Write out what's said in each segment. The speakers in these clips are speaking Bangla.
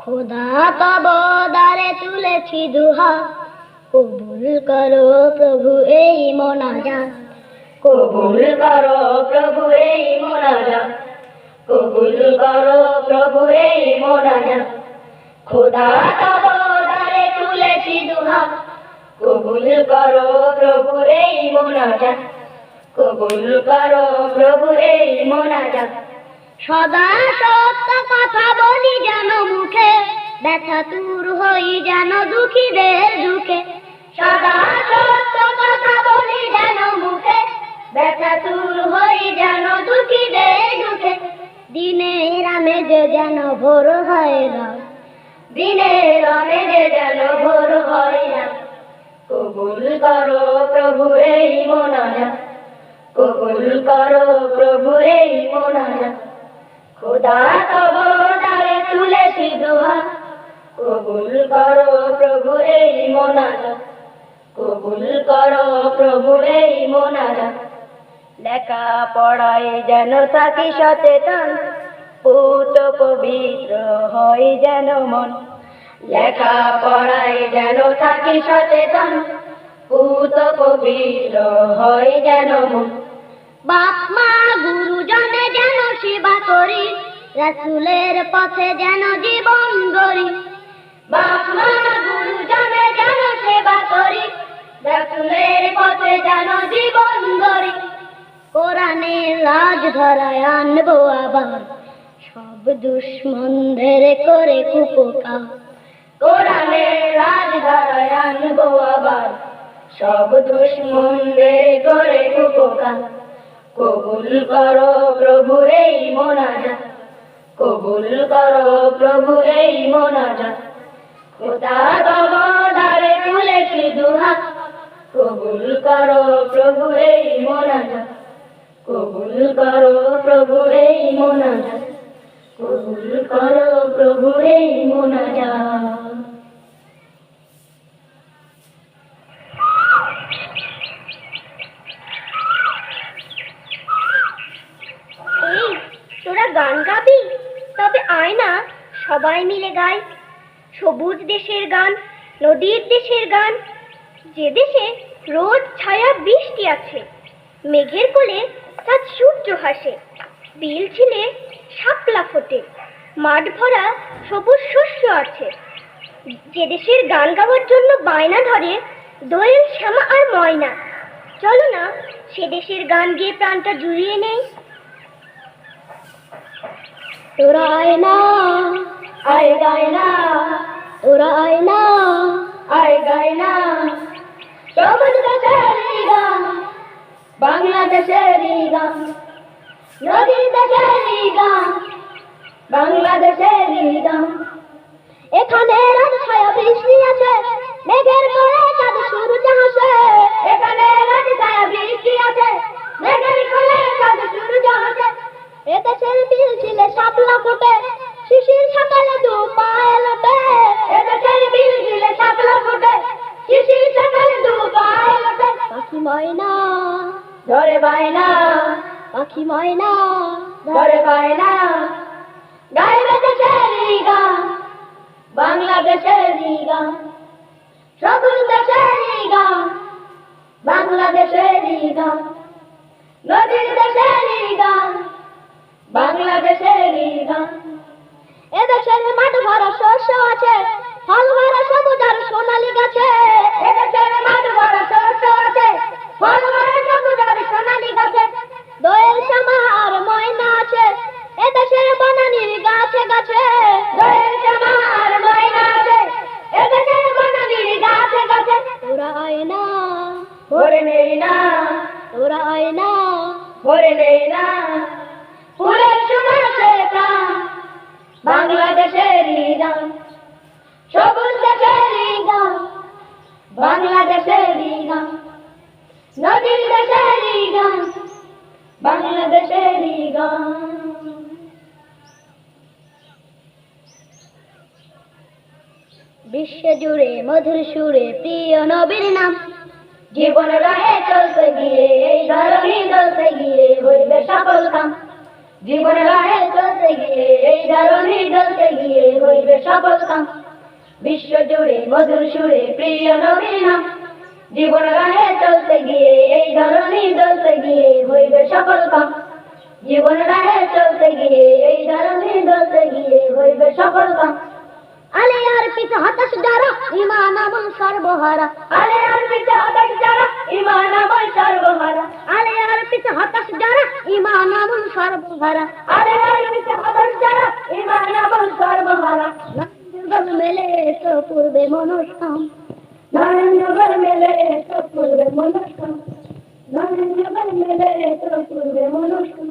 খোদা তব দ্বারে তুলেছি দুহাত, কবুল করো প্রভু এই মোনাজাত। কবুল করো প্রভু এই মোনাজাত, কবুল করো প্রভু এই মোনাজাত। খোদা তব দ্বারে তুলেছি দুহাত, কবুল করো প্রভু এই মোনাজাত, কবুল করো প্রভু এই মোনাজাত। সদা সত্য কথা বলি যেন মুখে, ব্যথা দূর হই যেন দুঃখীদের দুঃখে। সদা সত্য কথা বলি যেন মুখে, ব্যথা দূর হই যেন দুঃখীদের দুঃখে। দিনের আমেজে যেন ভোর হয় রাত, দিনের আমেজে যেন ভোর হয় না। কবুল করো প্রভু এই মোনাজাত, কবুল করো প্রভু এই মোনাজাত। খোদা তব দ্বারে তুলেছি দুহাত, কবুল করো প্রভু এই মোনাজাত, কবুল করো প্রভু এই মোনাজাত। লেখা পড়ায় যেন থাকি সচেতন, পুত পবিত্র হয় যেন মন। লেখা পড়ায় যেন থাকি সচেতন, পুত পবিত্র হয় যেন মন। বাপ মা গুরুজনে যেন সেবা করি, রাসূলের পথে যেন জীবন গড়ি। বাপ মা গুরুজনে যেন সেবা করি, রাসূলের পথে যেন জীবন গড়ি। কোরআনের রাজ ধরায় আনবো আবার, সব দুশ্মনদের করে কুপোকার। কোরআনের রাজধারায় আনবো আবার, সব দুশ্মনদের করে কুপোকার। কবুল করো প্রভু এই মোনাজাত, কবুল করো প্রভু এই মোনাজাত। খোদা তব দ্বারে তুলেছি দুহাত, কবুল করো প্রভু এই মোনাজাত, কবুল করো প্রভু এই মোনাজাত, কবুল করো প্রভু এই মোনাজাত। এই তোরা গান গাবি? তবে আয় না, সবাই মিলে গাই। সবুজ দেশের গান, নদীর দেশের গান, যে দেশে রোজ ছায়া বৃষ্টি আছে, মেঘের কোলে চাঁদ সূর্য হাসে, বিল ছিলে শাপলা ফোটে, মাঠ ভরা সবুজ শস্য আছে। যে দেশের গান গাওয়ার জন্য বায়না ধরে দোয়েল, শ্যামা আর ময়না। চলো না সে দেশের গান গেয়ে প্রাণটা জুড়িয়ে নেই। তোরা আয় না, আয় গায় না, তোরা আয় না, আয় গায় না। সবুজ দেশের গান, বাংলাদেশের গান, নদীর দেশের গান, বাংলাদেশের গান। এখানে রাত ছায়া বৃষ্টি আছে, মেঘের কোলে চাঁদ সূর্য হাসে। এখানে রাত ছায়া বৃষ্টি আছে, মেঘের কোলে চাঁদ সূর্য হাসে। এ দেশের বিল ছিলে শাপলা ফোটে, শিশির সকালে দু পায়ে লোটে। এ দেশের বিল ছিলে শাপলা ফোটে, শিশির সকালে দু পায়ে লোটে। পাখি ময়না, ধরে বায়না, পাখি ময়না, ধরে বায়না। গাইবে দেশের গান, বাংলাদেশের গান, সবুজ দেশের গান, বাংলাদেশের গান, নদীর দেশের গান, বাংলাদেশের গান। এ দেশের মাঠ ভরা শস্য আছে, ফল ভরা সবুজ আর সোনালি গাছে। এ দেশের মাঠ ভরা শস্য আছে, ফল ভরা সবুজ আর সোনালি গাছে। দোয়েল, শ্যামা আর ময়না আছে, এ দেশের বনানীর গাছে গাছে। দোয়েল, শ্যামা আর ময়না আছে, এ দেশের বনানীর গাছে গাছে। তোরা আয় না, ভরে নেই না, তোরা আয় না, ভরে নেই না। ফুলের সুবাসে প্রাণ, বাংলাদেশের গান, সবুজ দেশের গান, বাংলাদেশের গান, নদীর দেশের গান, বাংলাদেশের গান। বিশ্ব জুড়ে মধুর সুরে প্রিয় নবীর নাম, জীবন রাহে চলতে গিয়ে, এই ধরনী চলতে গিয়ে হইবে সফল কাম। জীবন রাহে চলতে গিয়ে এই ধরনী চলতে গিয়ে হইবে সফল কাম বিশ্ব জুড়ে মধুর সুরে প্রিয় নবীর নাম জীবন রাহে চলতে গিয়ে এই ধরনী চলতে গিয়ে হইবে সফল কাম জীবন রাহে চলতে গিয়ে এই ধরনী চলতে গিয়ে হইবে সফল কাম আলে আর পিছে হতাশ যারা ঈমান আমল সর্বহারা আলে আর পিছে হতাশ যারা ঈমান আমল সর্বহারা আলে আর পিছে হতাশ যারা ঈমান আমল সর্বহারা আলে আর পিছে হতাশ যারা ঈমান আমল সর্বহারা যুগল মেলে তো পূর্বে মনস্কাম নরেন্দ্র মেলে তো পূর্বে মনস্কাম নরেন্দ্র মেলে তো পূর্বে মনস্কাম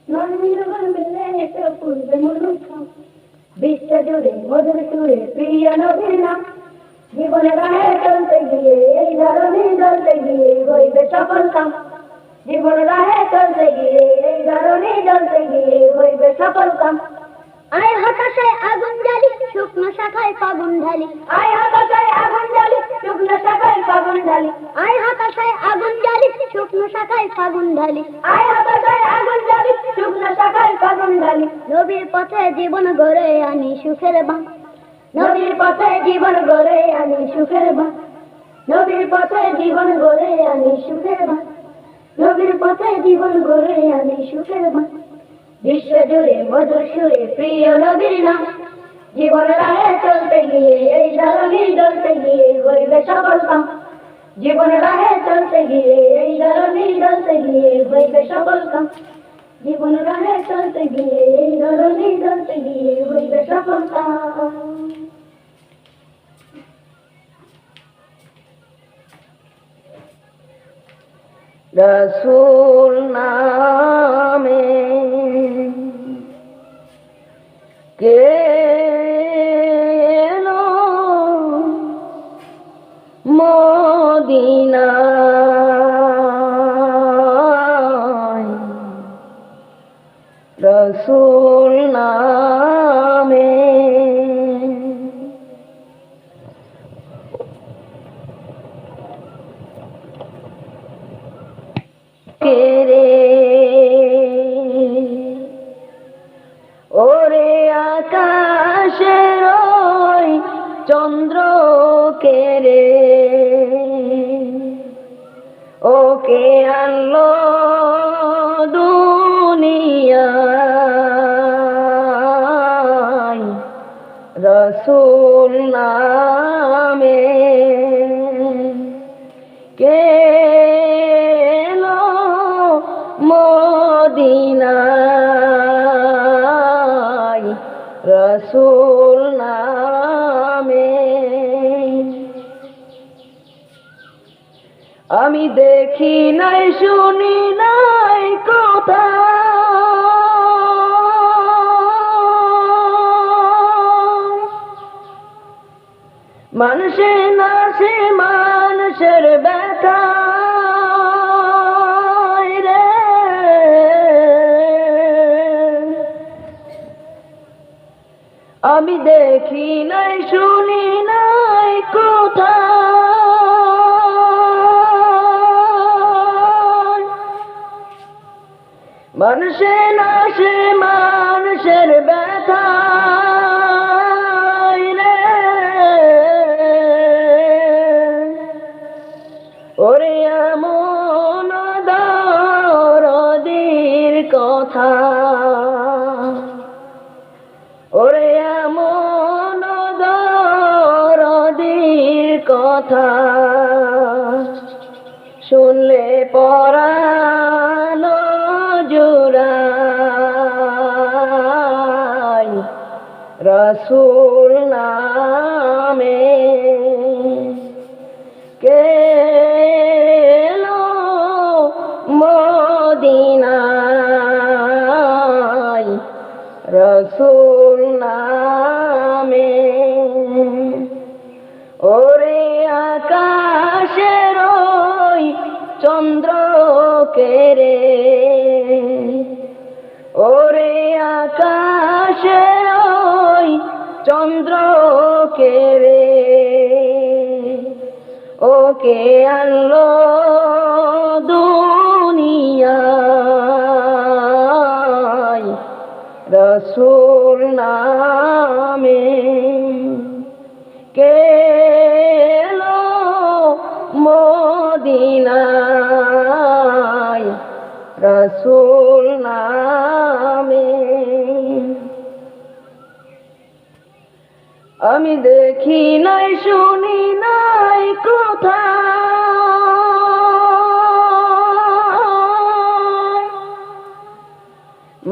নরেন্দ্র মেলে তো পূর্বে মনস্কাম বিশ্ব জুড়ে মধুর সুরে প্রিয় নবীর নাম জীবনে রাহে চলতে গিয়ে এই ধরনী চলতে গিয়ে হইবে সফল কাম জীবন রাহে চলতে গিয়ে এই ধরনী চলতে গিয়ে হইবে সফল কাম আয় হতাশায় আগুন জ্বালি শুকনো শাখায় ফাগুন ঢালি আয় হতাশায় আগুন জ্বালি শুকনো শাখায় ফাগুন ঢালি আয় হতাশায় আগুন জ্বালি শুকনো শাখায় ফাগুন ঢালি আয় হতাশায় আগুন জ্বালি শুকনো শাখায় ফাগুন ঢালি নবীর পথে জীবন গড়ে আনি সুখের বাঁ নবীর পথে জীবন গড়ে আনি সুখের বাঁ নবীর পথে জীবন গড়ে আনি সুখের বাঁ নবীর পথে জীবন গড়ে আনি সুখের বাঁ বিশ্ব জুড়ে মধুর সুরে প্রিয় নবীর নাম জীবন রাহে চলতে গিয়ে এই ধরনী চলতে গিয়ে হইবে সফল কাম জীবন রাহে চলতে গিয়ে এই ধরনী চলতে গিয়ে হইবে সফল কাম জীবন রাহে চলতে গিয়ে এই ধরনী চলতে গিয়ে হইবে সফল কাম রসুল নামে কে এলো মদিনায় রসুল নামে রে ওরে আকাশের ওই চন্দ্র কে রে ওকে আনলো দুনিয়ায় রসুল নামে কে মদিনায় রসুল নামে আমি দেখি নাই শুনি নাই কথা মানুষে নাচে মানুষের ব্যথা আমি দেখি নাই শুনি নাই কথা মানুষে নাচে মানুষের ব্যথা ওরে এমন দরদির কথা ওরে এমন দরদির কথা শুনলে পরানো জুড়াই রসুল নামে কে এলো মদিনায় রসুল নামে ওরে আকাশের ওই চন্দ্র কে রে ওরে আকাশের ওই চন্দ্র কে রে ওকে আনলো দুনিয়ায় রসুল নামে কে এলো মদিনায় রসুল নামে। আমি দেখি নাই শুনি নাই কোথায়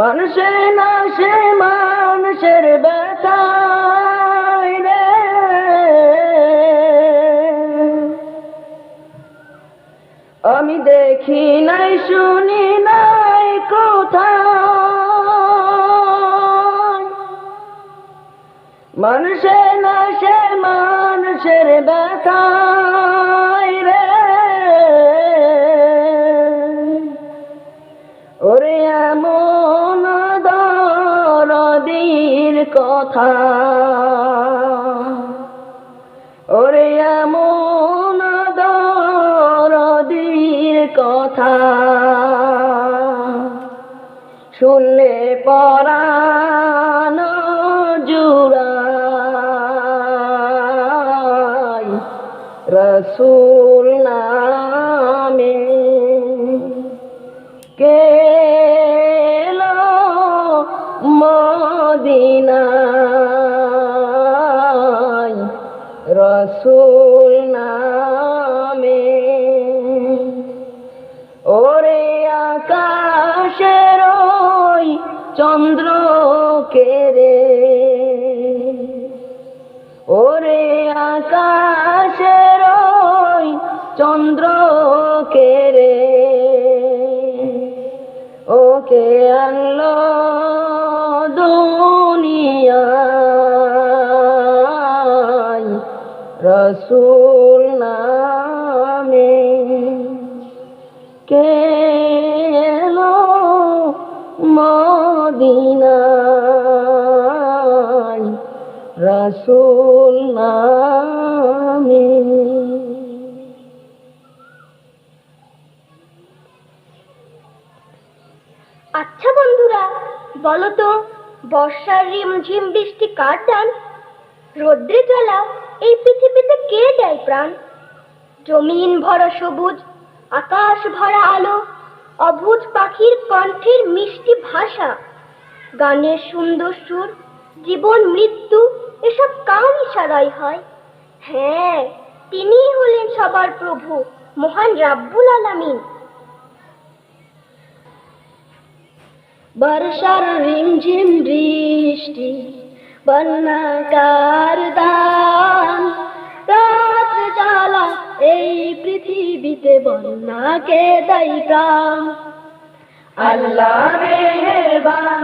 মানুষের নাশে মানুষের ব্যথায় রে। আমি দেখি নাই শুনি নাই কোথায় মানুষের নাশে মানুষের ব্যথায় রে। ওরে এমন দরদির কথা, ওরে এমন দরদির কথা শুনলে পরাণ জুড়ায় রসুল নামে কে এলো মদিনায় রসুল নামে। ওরে আকাশের ওই চন্দ্র কে রে, ওরে আকাশের ওই চন্দ্র কে রে, ওকে আনলো দুনিয়ায় রসুল নামে কে এলো মদিনায় রসুল নামে। আচ্ছা বন্ধুরা, বলো তো বর্ষার রিমঝিম বৃষ্টি কার দান? রৌদ্রে জ্বলা এই পৃথিবীতে কে দেয় প্রাণ? জমিন ভরা সবুজ, আকাশ ভরা আলো, অবুঝ পাখির কণ্ঠের মিষ্টি ভাষা, গানের সুন্দর সুর, জীবন মৃত্যু এসব কার ইশারায় হয়? হ্যাঁ, তিনিই হলেন সবার প্রভু, মহান রাব্বুল আলামিন। বর্ষার রিমঝিম বৃষ্টি বন্যাকার দান, রাত জ্বালা এই পৃথিবীতে বন্যাকে দেয় প্রাণ। আল্লাহ মেহেরবান,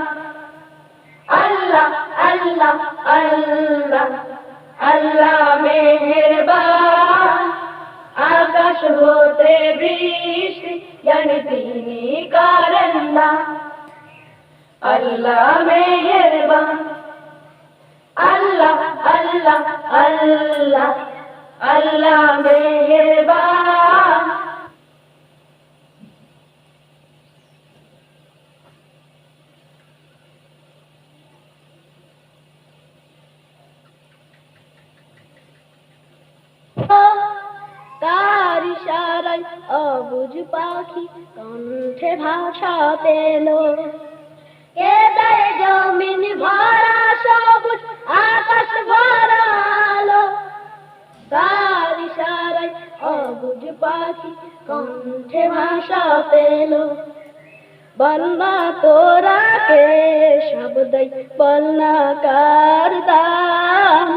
আল্লাহ আল্লাহ আল্লাহ, আল্লাহ মেহেরবান। আকাশ হতে বৃষ্টি জানি তিনি করেন না। আল্লাহ মেহেরবান, আল্লাহ আল্লাহ আল্লাহ, আল্লাহ মেহেরবান। তার ইশারায় অবুঝ পাখি কণ্ঠে ভাষা পেল, কে দেয় জমিন ভরা সবুজ, আকাশ ভরা আলো। তার ইশারায় অবুঝ পাখি কণ্ঠে ভাষা পেল, বন্যা তোরা কে শব্দই বন্যা কার দান।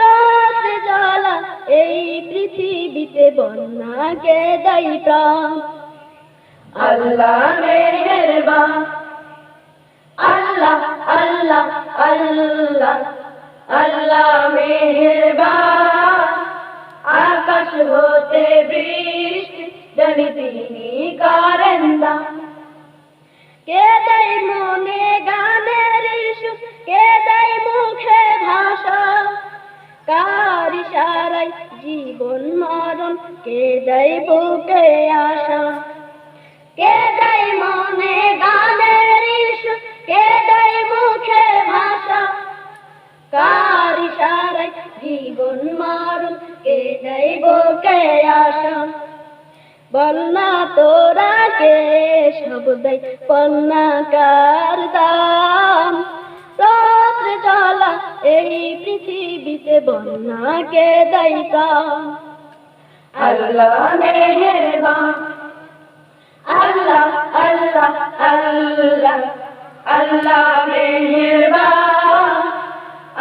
রাত জ্বালা এই পৃথিবীতে বন্যাকে দেয় প্রাণ। আল্লাহ মেহেরবান, আল্লাহ আল্লাহ আল্লাহ, আল্লাহ মেহেরবান। আকাশ হতে বৃষ্টি জানি তিনি করেন না। কে দেয় মনে গানের সুর, কে দেয় মুখে ভাষা, কার ইশারায় জীবন মরণ কে দেয় বুকে আশা। কে দেয় মনে গানের সুর, কে দেয় মুখে জীবন মারুন কে যাইব কে আশা বল না তোরা কে সব দেয় পণ্যাকার দাম রাত্রে জ্বালা এই পৃথিবীতে বন্যা কে দেয় কাম আল্লাহ মেহেরবান আল্লাহ আল্লাহ আল্লাহ আল্লাহ মেহেরবান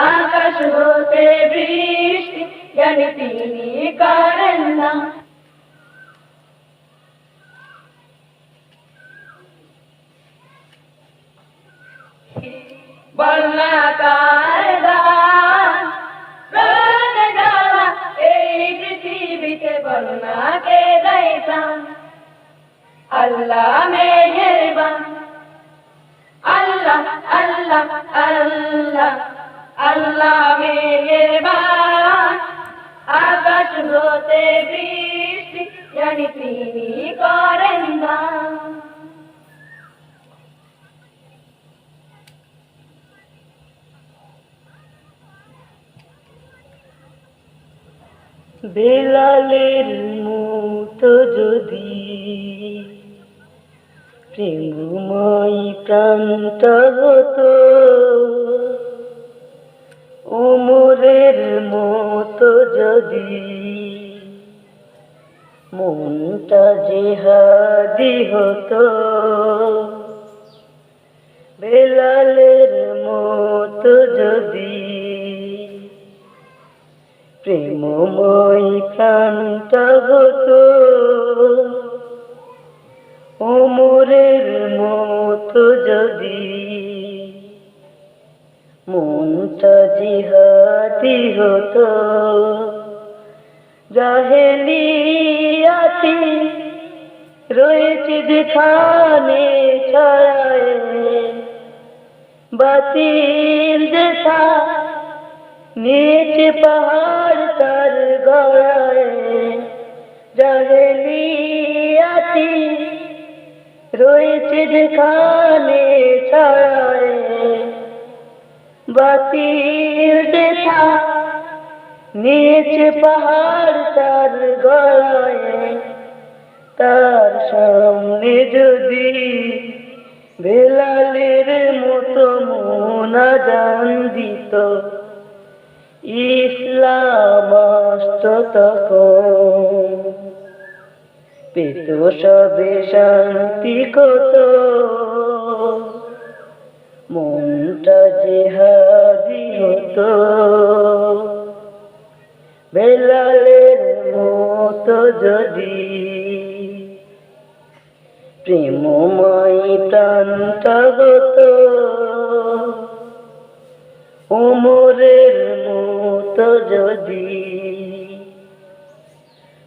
আকাশ হতে বৃষ্টি জানি তিনি করেন না বন্যাকার দান রাতে জ্বালা এই পৃথিবীতে বন্যা কে দেয় প্রাণ আল্লাহ মেহেরবান আল্লাহ আল্লাহ আল্লাহ আল্লাহ মেহেরবান আকাশ হতে বৃষ্টি জানি তিনি করেন না বেলালের মতো যদি প্রেমময় প্রাণটা হতো ওমরের মতো যদি মনটা জেহাদি হতো বেলালের মতো যদি প্রেমময় প্রাণটা হতো ওমরের মতো যদি মনটা জিহাদি হতো জাহেলিয়াতি রয়েছে যেখানে ছায়ায় বাতিল দেখা নিচে পাহাড় তার গড়ায় জাহেলিয়াতি রয়েছে যেখানে ছায়ায় বাতিল দেখা নিচে পাহাড় তার গড়ায় তার সামনে যদি বেলালের মতো মোনাজান দিত ইসলাম আসত তখন পেত সবে শান্তি কত মনটা জেহাদি হতো বেলালের মতো যদি প্রেমময় প্রাণটা হতো ওমরের মতো যদি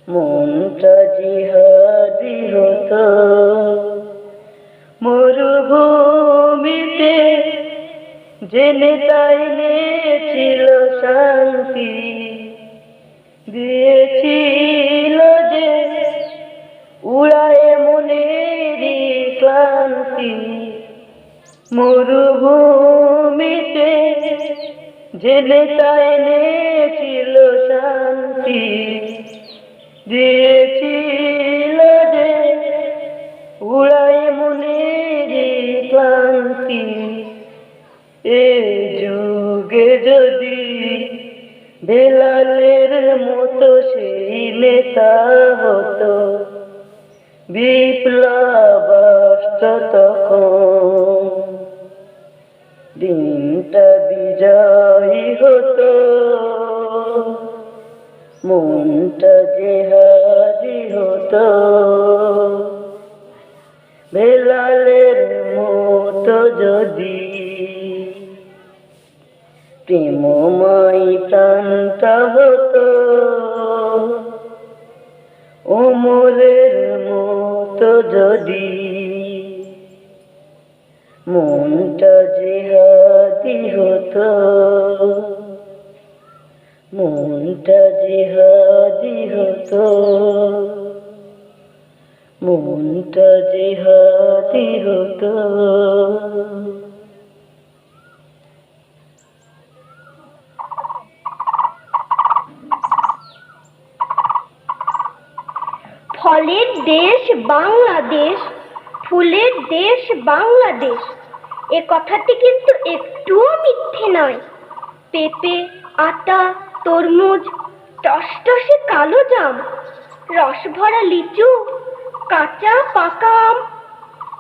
মনটা জিহাদি হতো মরুভূমিতে জেনে তাইলে ছিল শান্তি দিয়েছিল যে উড়ায় মনেরই ক্লান্তি মরুভূমিতে জেনে তাইলে ছিল শান্তি দিয়েছিল যে উড়ায় মনেরই ক্লান্তি এ যুগে যদি বেলালের মতো সেই নেতা হতো বিপ্লব আসত তখন দিনটা বিজয়ী হতো মনটা জেহাদি হতো বেলালের মতো যদি প্রেমময় প্রাণটা হতো ওমরের মতো যদি মনটা জিহাদি হতো মনটা জিহাদি হতো মনটা জিহাদি হতো ফলের দেশ বাংলাদেশ, ফুলের দেশ বাংলাদেশ, এ কথাটি কিন্তু একটুও মিথ্যে নয়। পেঁপে, আতা, তরমুজ, টসটসে কালো জাম, রসভরা লিচু, কাঁচা পাকা আম,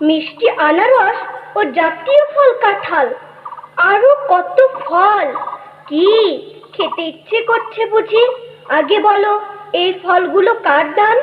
মিষ্টি আনারস ও জাতীয় ফল কাঁঠাল, আরো কত ফল। কি খেতে ইচ্ছে করছে বুঝি? আগে বলো, এই ফলগুলো কার দান?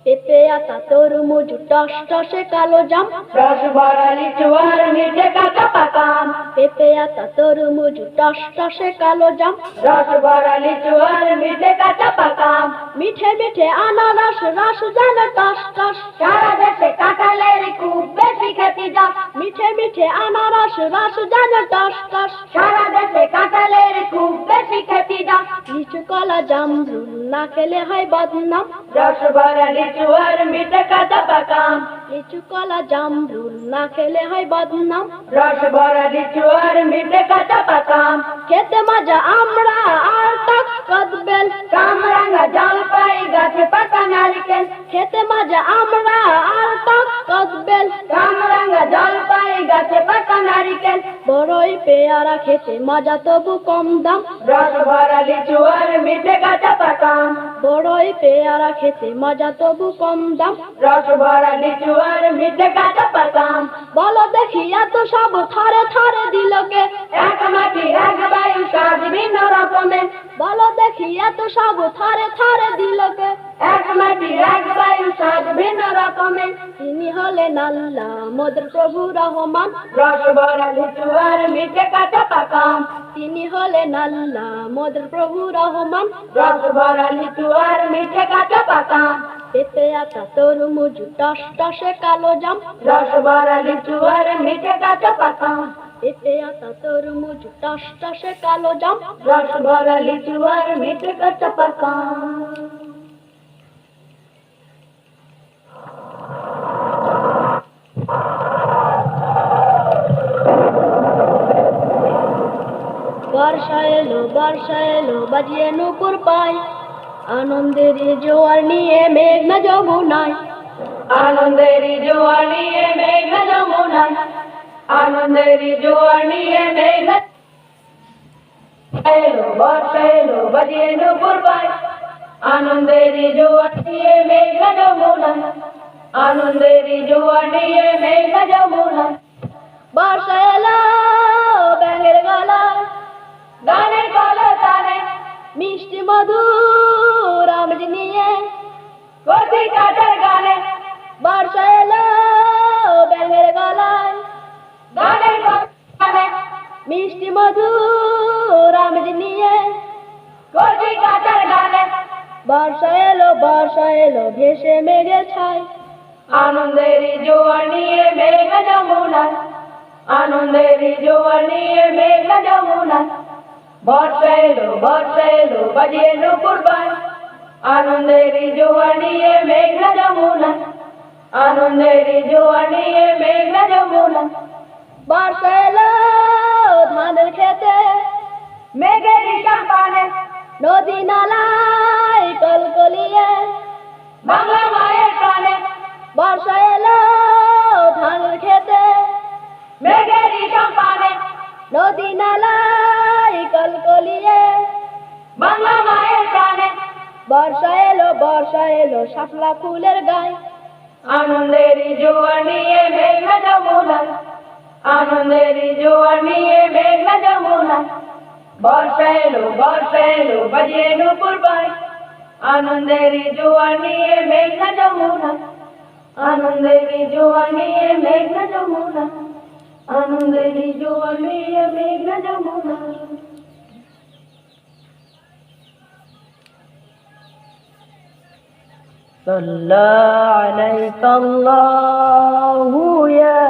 পেঁপে, আতা, তরমুজ, টসটসে কালো জাম, রসভরা লিচু আর মিঠে কাঁচা পাকা আম। পেঁপে, আতা, তরমুজ, টসটসে কালো জাম, রসভরা লিচু আর মিঠে কাঁচা পাকা আম। মিঠে মিঠে আনারস, রস যেন টস টস, সারা দেশে কাঁঠালের খুব বেশি খ্যাতি যা। মিঠে মিঠে আনারস, রস যেন টস টস, সারা দেশে কাঁঠালের খুব বেশি খ্যাতি যা। লিচু, কলা, জামরুল না খেলে হয় বদনাম, রসভরা লিচু আর মিঠে কাঁচা পাকা আম। লিচু, কলা, জামরুল না খেলে হয় বদনাম, রসভরা লিচু আর মিঠে কাঁচা পাকা আম। খেতে মজা আমরা আর টক কদবেল, কামরাঙা জলপাই গাছে পাকা নারকেল। খেতে মজা আমরা আর টক কদবেল, কামরাঙা জলপাই গাছে পাকা নারকেল। বড়ই পেয়ারা খেতে মজা তবু কম দাম, রসভরা লিচু আর মিঠে কাঁচা পাকা আম। বড়ই পেয়ারা খেতে মজা তবু কম দাম। রসভরা লিচু আর মিঠে কাঁচা পাকা আম। বলো দেখি এত সব থরে থরে দিলকে, এক মাটি এক বায়ু স্বাদ ভিন্ন রকমের। বলো দেখি এত সব থরে থরে দিলকে, এক মাটি এক বায়ু স্বাদ ভিন্ন রকমের। তিনি হলেন আল্লাহ মোদের প্রভু রহমান, রসভরা লিচু আর মিঠে কাঁচা পাকা আম। তিনি হলেন আল্লাহ মোদের প্রভু রহমান। রসভরা লিচু আর মিঠে কাঁচা পাকা আম। পেঁপে, আতা, তরমুজ, টসটসে কালো জাম, রসভরা লিচু আর মিঠে কাঁচা পাকা আম। পেঁপে, আতা, তরমুজ, টসটসে কালো জাম, রসভরা লিচু আর মিঠে কাঁচা পাকা আম। বর্ষা এলো বাজিয়ে নুপুর পাই, আনন্দের জোয়ার নিয়ে মেঘনা যমুনায়, আনন্দের জোয়ার নিয়ে মেঘনা যমুনায়। আনন্দের জোয়ার নিয়ে মেঘনা এলো, বর্ষা এলো বাজিয়ে নুপুর পাই। আনন্দের জোয়ার নিয়ে মেঘনা যমুনায়। আনন্দের জোয়ার নিয়ে মেঘনা যমুনায়। বর্ষা এলো ব্যাঙের গলায়, গানের কলে তানে মিষ্টি মধুর আমেজ নিয়ে, কচি কাঠের গানে। বর্ষা এলো ব্যাঙের গলায়, গানের কলে মিষ্টি মধুর আমেজ নিয়ে, কচি কাঠের গানে। বর্ষা এলো ভেসে মেঘের ছায়, আনন্দের জোয়ার নিয়ে মেঘনা যমুনায়। আনন্দের জোয়ার নিয়ে মেঘনা যমুনায়। বর্ষা এলো বাজিয়ে নুপুর পাই। আনন্দের জোয়ার নিয়ে মেঘনা যমুনায়। আনন্দের জোয়ার নিয়ে মেঘনা যমুনায়। বর্ষা এলো ধানের খেতে, মেঘের পানে নদী নালায় কলকলিয়ে, বাংলা মায়ের প্রাণে। বর্ষা এলো ধানের খেতে, মেঘের পানে নদী নালায় কলকলিয়ে, বাংলা মায়ের প্রাণে। বর্ষা এলো শাপলা ফুলের গায়ে, আনন্দের জোয়ার নিয়ে মেঘনা যমুনায়। আনন্দের জোয়ার নিয়ে মেঘনা যমুনায়। বর্ষা এলো বাজিয়ে নুপুর পাই। আনন্দের জোয়ার নিয়ে মেঘনা যমুনায়। আনন্দের জোয়ার নিয়ে মেঘনা যমুনায়। আনন্দের জোয়ার নিয়ে মেঘনা যমুনায়। صلى عليك الله يا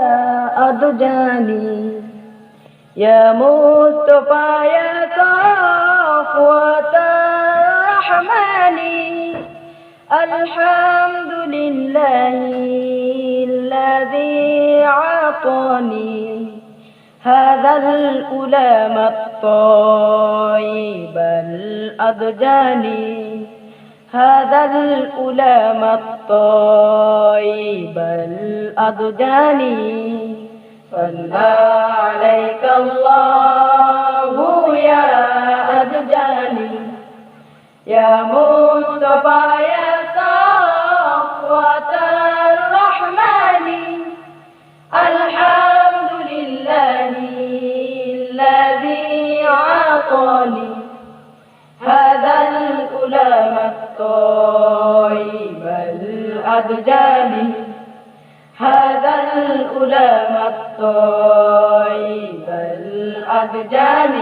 أدجاني، يا مصطفى يا صفوة الرحمن. الحمد لله الذي أعطاني هذا الألام الطيب الأدجاني. هذا الألام الطيب الأضجان صلى عليك الله يا أضجاني يا مصطفى يا صفوة الرحمن الحمد لله الذي عطاني هذا الألام الطيب الأضجان هذا الألام الطيب الأضجان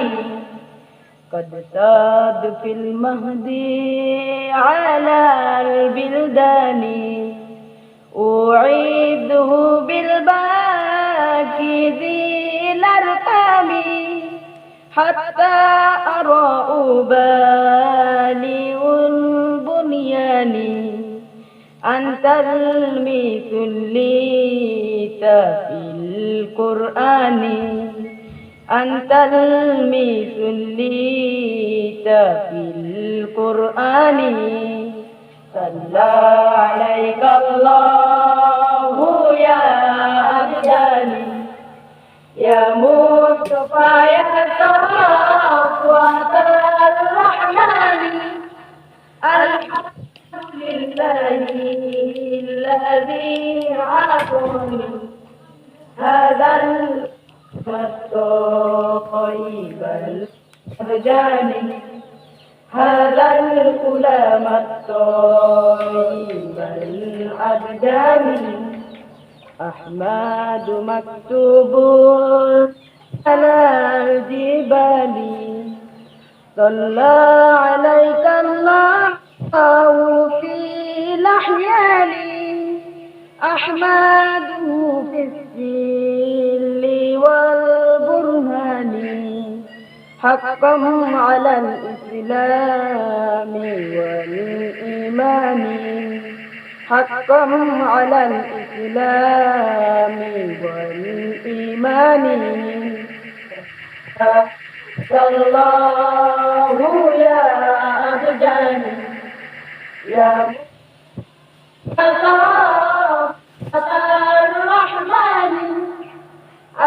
قد ساد في المهدي على البلدان أعيده بالباكي ذي الأرقام حتى أرى أبالي البنيان أنت المثل في القرآن أنت المثل في القرآن صلى عليك الله يا أبداني يا مصطفى يا صفوة الرحمن الحمد لله الذي عطاني هذا الطيب الأضجان هذا الألام الطيب الأضجان أحمد مكتوب على الجبال صلى عليك الله في الأحيان أحمده في السل والبرهان حقا على الإسلام والإيمان حقا على الإسلام والإيمان صلى الله يا أضجاني يا الرحمن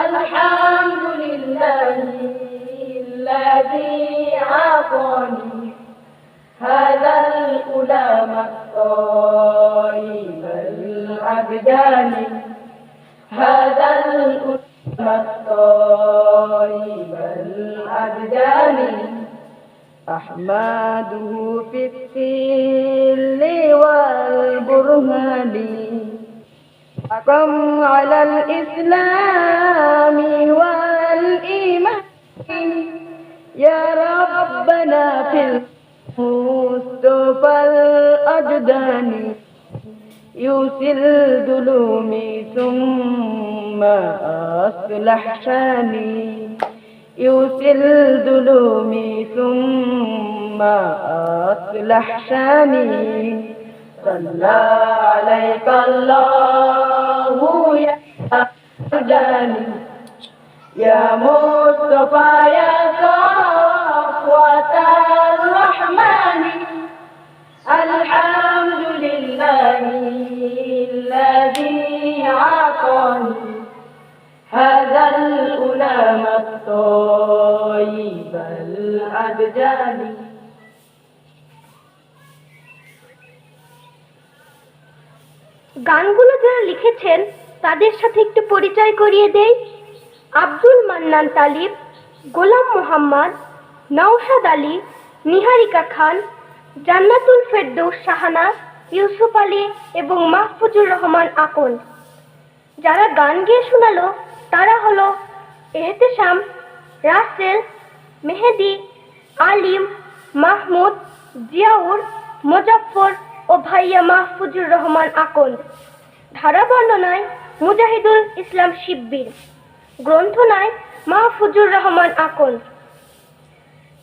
الحمد لله الذي عطاني هذا الألام الطيب الأبدان هذا الألام الطيب الأبدان أحمده في السل والبرهان حكم على الإسلام والإيمان يا ربنا في المصطفى الأجدان يوسي الظلوم ثم أصلح شاني يوسي الظلوم ثم أصلح شاني صلى عليك الله يا أضجاني يا مصطفى يا صفوة الرحمن الحمد لله الذي عطاني هذا الألام الطيب الأضجان গানগুলো যারা লিখেছেন তাদের সাথে একটু পরিচয় করিয়ে দেই। আব্দুল মান্নান তালিব, গোলাম মোহাম্মদ, নওশাদ আলী, নিহারিকা খান, জান্নাতুল ফেরদৌস শাহানা, ইউসুফ আলী এবং মাহফুজুর রহমান আকন। যারা গান গেয়ে শোনালো তারা হলো এহতেশাম, রাসেল, মেহেদি, আলিম, মাহমুদ, জিয়াউর, মুজাফফর ও ভাইয়া মাহফুজুর রহমান আকন। ধারা বর্ণনায় মুজাহিদুল ইসলাম শিব্বির, গ্রন্থনায় মাহফুজুর রহমান আকন।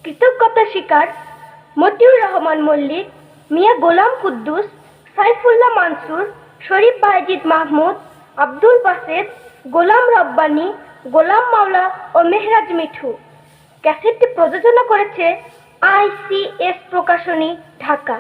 কৃতজ্ঞতা স্বীকার মতিউর রহমান মল্লিক, মিয়া গোলাম কুদ্দুস, সাইফুল্লাহ মানসুর, শরীফ বায়েজিদ মাহমুদ, আব্দুল বাসেদ, গোলাম রব্বানী, গোলাম মাওলা ও মেহরাজ মিঠু। ক্যাসেটটি প্রযোজনা করেছে ICS প্রকাশনী, ঢাকা।